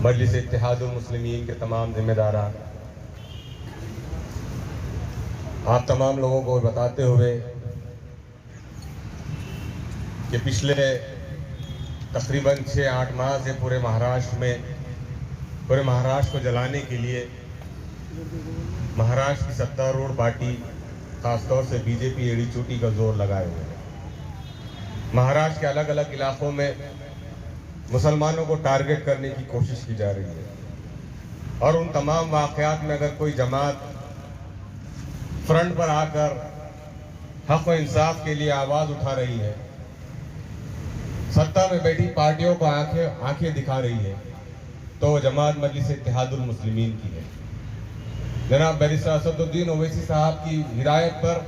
मजलिस इत्तेहादुल मुस्लिमीन के तमाम ज़िम्मेदारान, आप तमाम लोगों को बताते हुए कि पिछले तकरीबन 6-8 माह से पूरे महाराष्ट्र को जलाने के लिए महाराष्ट्र की सत्तारूढ़ पार्टी खासतौर से बीजेपी एड़ी चोटी का जोर लगाए हुए है। महाराष्ट्र के अलग अलग इलाकों में मुसलमानों को टारगेट करने की कोशिश की जा रही है और उन तमाम वाक़यात में अगर कोई जमात फ्रंट पर आकर हक़ व इंसाफ के लिए आवाज़ उठा रही है, सत्ता में बैठी पार्टियों को आंखें दिखा रही है, तो वो जमात मजलिस इत्तेहादुल मुस्लिमीन की है। जनाब बैरिस्टर असदुद्दीन ओवैसी साहब की हिदायत पर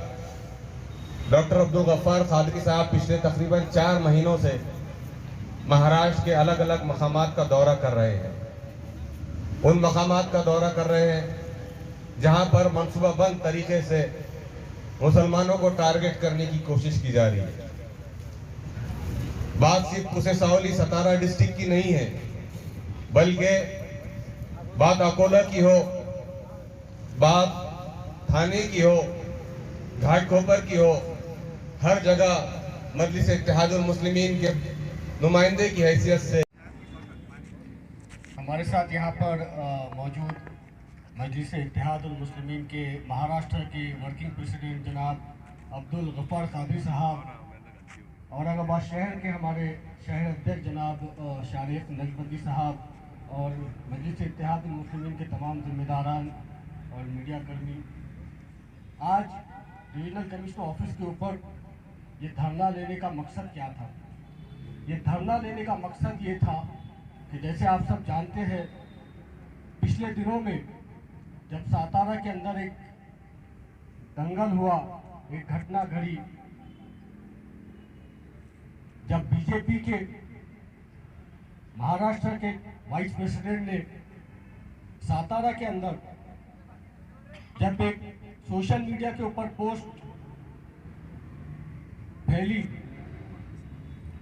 डॉक्टर अब्दुल गफ्फार कादरी साहब पिछले तकरीबन 4 महीनों से महाराष्ट्र के अलग अलग मकामात का दौरा कर रहे हैं। उन मकामात का दौरा कर रहे हैं जहां पर मनसूबाबंद तरीके से मुसलमानों को टारगेट करने की कोशिश की जा रही है। बात सिर्फ कुसेसावली सतारा डिस्ट्रिक्ट की नहीं है, बल्कि बात अकोला की हो, बात थाने की हो, घाटकोपर की हो, हर जगह मजलिस इत्तेहादुल मुस्लिमीन के नुमाइंदे की हैसियत से हमारे साथ यहाँ पर मौजूद मजलिस इत्तेहादुल मुस्लिमीन के महाराष्ट्र के वर्किंग प्रेसिडेंट जनाब अब्दुल गफ्फार कादरी साहब, औरंगाबाद शहर के हमारे शहर अध्यक्ष जनाब शारिक नजबंदी साहब और मजलिस इत्तेहादुल मुस्लिमीन के तमाम जिम्मेदारान और मीडिया कर्मी, आज रीजनल कमिश्नर ऑफिस के ऊपर ये धरना लेने का मकसद क्या था? ये धरना लेने का मकसद ये था कि जैसे आप सब जानते हैं, पिछले दिनों में जब सातारा के अंदर एक दंगल हुआ, एक घटना घड़ी, जब बीजेपी के महाराष्ट्र के वाइस प्रेसिडेंट ने सातारा के अंदर जब एक सोशल मीडिया के ऊपर पोस्ट फैली,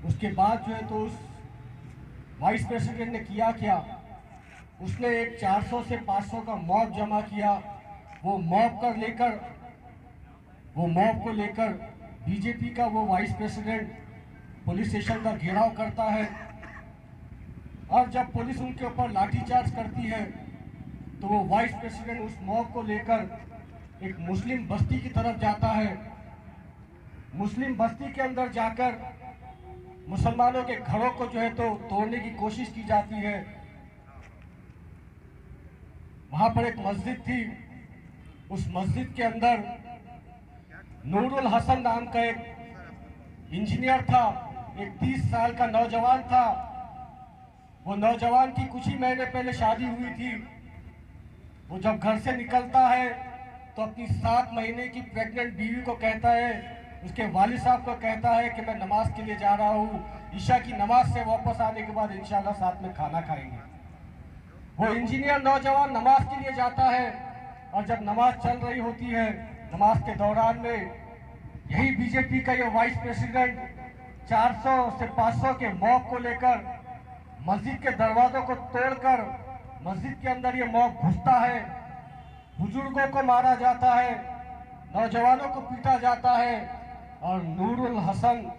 उसके बाद जो है तो उस वाइस प्रेसिडेंट ने किया क्या, उसने एक 400 से 500 का मॉब जमा किया। वो मॉब को लेकर बीजेपी का वो वाइस प्रेसिडेंट पुलिस स्टेशन का घेराव करता है और जब पुलिस उनके ऊपर लाठीचार्ज करती है तो वो वाइस प्रेसिडेंट उस मॉब को लेकर एक मुस्लिम बस्ती की तरफ जाता है। मुस्लिम बस्ती के अंदर जाकर मुसलमानों के घरों को जो है तो तोड़ने की कोशिश की जाती है। वहां पर एक मस्जिद थी, उस मस्जिद के अंदर नूरुल हसन नाम का एक इंजीनियर था, एक 30 साल का नौजवान था। वो नौजवान की कुछ ही महीने पहले शादी हुई थी। वो जब घर से निकलता है तो अपनी 7 महीने की प्रेग्नेंट बीवी को कहता है, उसके वालिद साहब को कहता है कि मैं नमाज के लिए जा रहा हूँ, ईशा की नमाज से वापस आने के बाद इंशाल्लाह साथ में खाना खाएंगे। वो इंजीनियर नौजवान नमाज के लिए जाता है और जब नमाज चल रही होती है, नमाज के दौरान में यही बीजेपी का ये वाइस प्रेसिडेंट 400 से 500 के मॉब को लेकर मस्जिद के दरवाजों को तोड़कर मस्जिद के अंदर ये मॉब घुसता है। बुजुर्गों को मारा जाता है, नौजवानों को पीटा जाता है और नूरुल हसन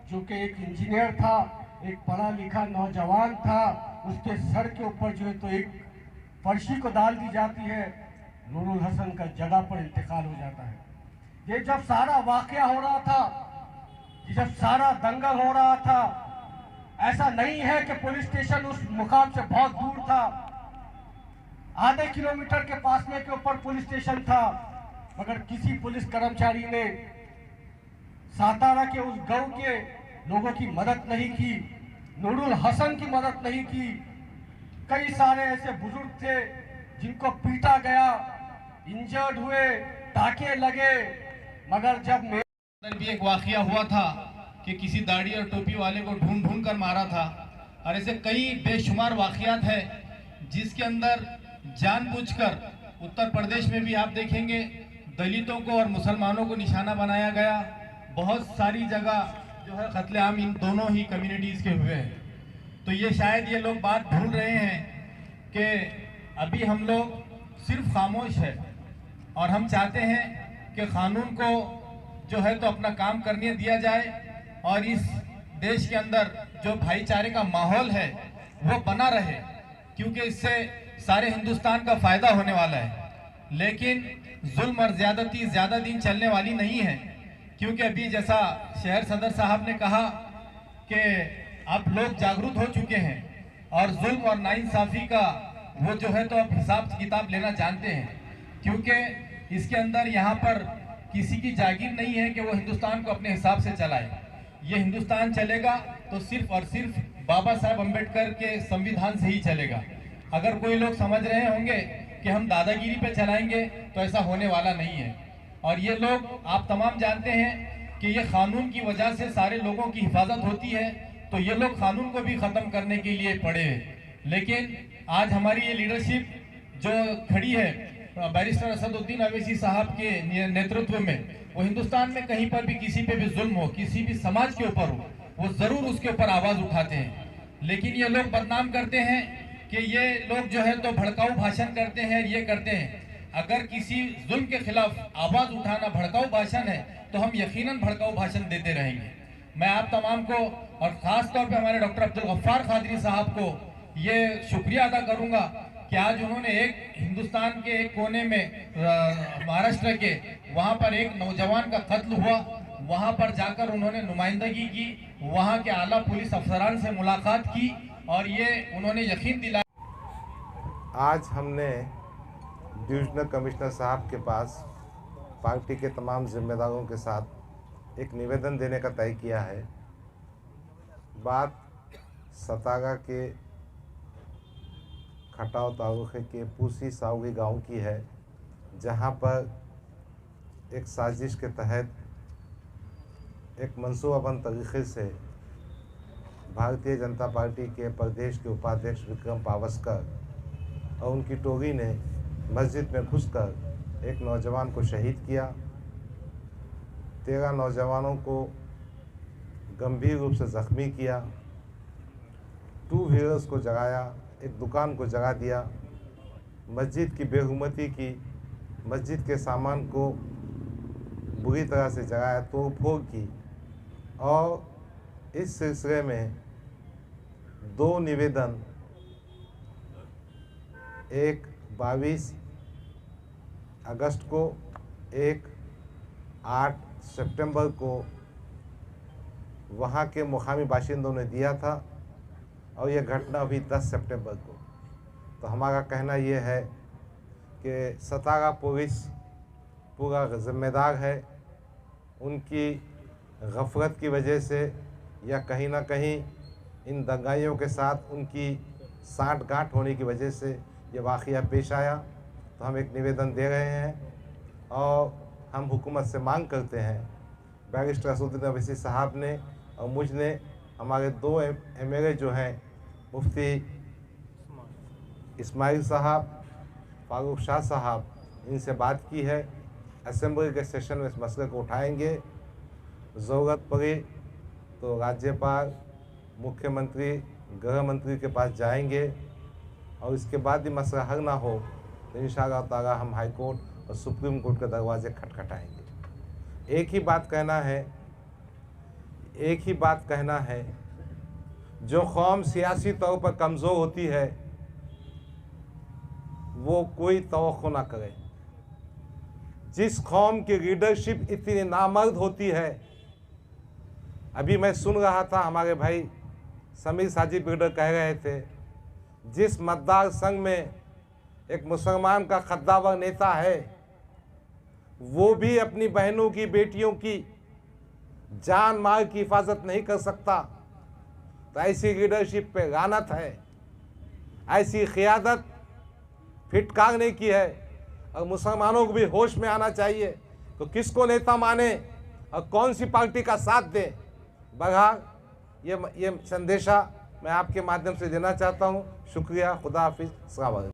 जो कि एक इंजीनियर था, एक पढ़ा लिखा नौजवान था, उसके सर के ऊपर जो है तो एक फर्शी को डाल दी जाती है। नूरुल हसन का जगह पर इंतकाल हो जाता है। ये जब सारा वाकया हो रहा था, ये जब सारा दंगल हो रहा था, ऐसा नहीं है कि पुलिस स्टेशन उस मुकाम से बहुत दूर था, आधे किलोमीटर के फासले के ऊपर पुलिस स्टेशन था, मगर किसी पुलिस कर्मचारी ने सातारा के उस गांव के लोगों की मदद नहीं की, नूरुल हसन की मदद नहीं की। कई सारे ऐसे बुजुर्ग थे जिनको पीटा गया, इंजर्ड हुए, टाके लगे, मगर जब भी एक वाकया हुआ था कि किसी दाढ़ी और टोपी वाले को ढूंढ ढूंढ कर मारा था, और ऐसे कई बेशुमार वाकयात है जिसके अंदर जानबूझकर उत्तर प्रदेश में भी आप देखेंगे दलितों को और मुसलमानों को निशाना बनाया गया। बहुत सारी जगह जो है कत्लेआम इन दोनों ही कम्युनिटीज़ के हुए हैं। तो ये शायद ये लोग बात भूल रहे हैं कि अभी हम लोग सिर्फ खामोश है और हम चाहते हैं कि कानून को जो है तो अपना काम करने दिया जाए और इस देश के अंदर जो भाईचारे का माहौल है वो बना रहे, क्योंकि इससे सारे हिंदुस्तान का फायदा होने वाला है। लेकिन जुल्म और ज्यादती ज्यादा दिन चलने वाली नहीं है, क्योंकि अभी जैसा शहर सदर साहब ने कहा कि अब लोग जागरूक हो चुके हैं और जुल्म और नाइंसाफी का वो जो है तो अब हिसाब किताब लेना जानते हैं, क्योंकि इसके अंदर यहाँ पर किसी की जागीर नहीं है कि वो हिंदुस्तान को अपने हिसाब से चलाए। ये हिंदुस्तान चलेगा तो सिर्फ और सिर्फ बाबा साहब अम्बेडकर के संविधान से ही चलेगा। अगर कोई लोग समझ रहे होंगे कि हम दादागिरी पे चलाएंगे तो ऐसा होने वाला नहीं है। और ये लोग आप तमाम जानते हैं कि ये कानून की वजह से सारे लोगों की हिफाजत होती है, तो ये लोग कानून को भी ख़त्म करने के लिए पड़े हैं। लेकिन आज हमारी ये लीडरशिप जो खड़ी है बैरिस्टर असदुद्दीन अवैसी साहब के नेतृत्व में, वो हिंदुस्तान में कहीं पर भी किसी पे भी जुल्म हो, किसी भी समाज के ऊपर हो, वो ज़रूर उसके ऊपर आवाज़ उठाते हैं। लेकिन ये लोग बदनाम करते हैं कि ये लोग जो है तो भड़काऊ भाषण करते हैं, ये करते हैं। अगर किसी जुल्म के खिलाफ आवाज़ उठाना भड़काऊ भाषण है तो हम यकीनन भड़काऊ भाषण देते रहेंगे। मैं आप तमाम को और ख़ास तौर पे हमारे डॉक्टर अब्दुल गफ्फार खादरी साहब को ये शुक्रिया अदा करूंगा कि आज उन्होंने एक हिंदुस्तान के एक कोने में महाराष्ट्र के वहाँ पर एक नौजवान का कत्ल हुआ, वहाँ पर जाकर उन्होंने नुमाइंदगी की, वहाँ के आला पुलिस अफसरान से मुलाकात की और ये उन्होंने यकीन दिलाया। आज हमने डिविजनल कमिश्नर साहब के पास पार्टी के तमाम जिम्मेदारों के साथ एक निवेदन देने का तय किया है। बात सतागा के खटाव तालुके के पूसी सावगी गांव की है, जहां पर एक साजिश के तहत एक मंसूबाबंद तरीके से भारतीय जनता पार्टी के प्रदेश के उपाध्यक्ष विक्रम पावस्कर और उनकी टोली ने मस्जिद में घुसकर एक नौजवान को शहीद किया। 13 नौजवानों को गंभीर रूप से ज़ख्मी किया, 2 व्हीलर्स को जगाया, एक दुकान को जगा दिया, मस्जिद की बेहुरमती की, मस्जिद के सामान को बुरी तरह से जगाया, तोड़-फोड़ की। और इस सिलसिले में 2 निवेदन, एक 22 अगस्त को, एक 8 सितंबर को वहाँ के मुकामी बाशिंदों ने दिया था और यह घटना अभी 10 सितंबर को। तो हमारा कहना यह है कि सतारा पुलिस पूरा जिम्मेदार है। उनकी गफलत की वजह से या कहीं ना कहीं इन दंगाइयों के साथ उनकी साठ-गांठ होने की वजह से ये वाक़या पेश आया। तो हम एक निवेदन दे रहे हैं और हम हुकूमत से मांग करते हैं, बैरिस्टर असदुद्दीन अवैसी साहब ने और मुझने, हमारे 2 MLA जो हैं मुफ्ती इस्माइल साहब, फारूक शाह साहब, इनसे बात की है। असेंबली के सेशन में इस मसले को उठाएंगे। ज़रूरत पड़ी तो राज्यपाल, मुख्यमंत्री, गृह मंत्री के पास जाएंगे और इसके बाद भी मसला हल ना हो तो इंशाअल्लाह ताला हम हाई कोर्ट और सुप्रीम कोर्ट के दरवाजे खटखटाएंगे। एक ही बात कहना है, जो कौम सियासी तौर पर कमज़ोर होती है वो कोई तवक्को ना करे। जिस कौम की लीडरशिप इतनी नामर्द होती है, अभी मैं सुन रहा था हमारे भाई समीर साजिद बिगड़र कह रहे थे, जिस मतदार संघ में एक मुसलमान का कद्दावर नेता है वो भी अपनी बहनों की, बेटियों की जान माल की हिफाजत नहीं कर सकता, तो ऐसी लीडरशिप पे लानत है। ऐसी क़ियादत फिटकारने की है और मुसलमानों को भी होश में आना चाहिए तो किसको नेता माने और कौन सी पार्टी का साथ दे। बहरहाल ये संदेशा मैं आपके माध्यम से देना चाहता हूँ। शुक्रिया, खुदा हाफिज़, अस्सलाम वालेकुम।